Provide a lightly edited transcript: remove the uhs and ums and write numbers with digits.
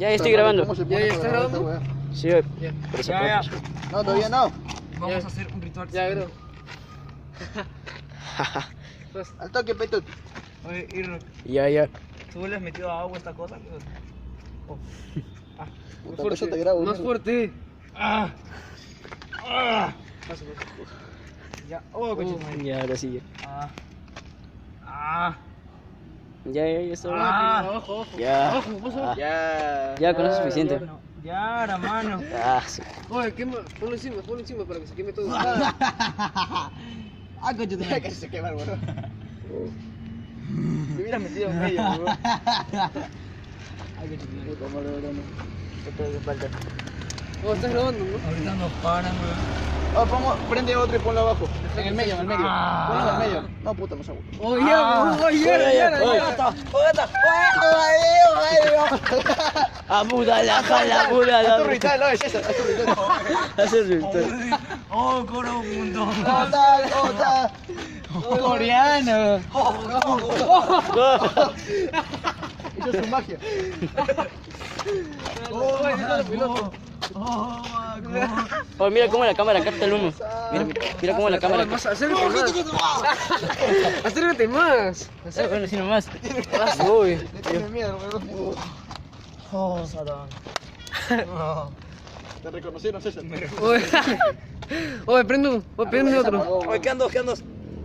Ya estoy grabando. ¿Cómo se Ya, pone ya, para ¿estás grabar grabando? esta weá? Sí, por eso Ya, puedo. No, todavía no. Vamos a hacer un ritual. Ya, bro. Al toque, petut. Oye, Irro, Ya. ¿tú le has metido agua a esta cosa? Oh. Ah. Puta, por eso te grabo. Más mierda. fuerte. Ah. Ah. Paso, paso. Ya. Oh, coche. Ya, ahora sí. Ah. Ah. Ya está. Ah. Abajo, abajo. Ya. Abajo, paso. Ya, con eso es suficiente. Ya, hermano. Ah, sí. Oye, quema. Ponlo encima para que se queme todo. Ah, coche. Que se quema el weón. Te hubieras metido en medio, weón. Puta madre, weón. ¿Qué falta? Oh, estás grabando, ¿no? Ahorita nos paran, weón. Oh, prende otro y ponlo abajo. En el medio, en el medio. Ah. Ponlo en el medio. No, puta, no se agua. Oh, ya, bro. Ya. Ah, puta, la puta. Es tu ritual, no, es eso. Es tu ritual. Hace ritual. Oh, coro un mundo. Ota. Coreano. Eso es su magia. Oh, mira cómo la cámara capta el humo. Mira cómo la cámara capta. Acércate más. Bueno, si nomás. Uy. Le tiene miedo, weón. Oh, Satán. Te reconocieron, César. Oye, prende otro. Oye, ¿qué andas?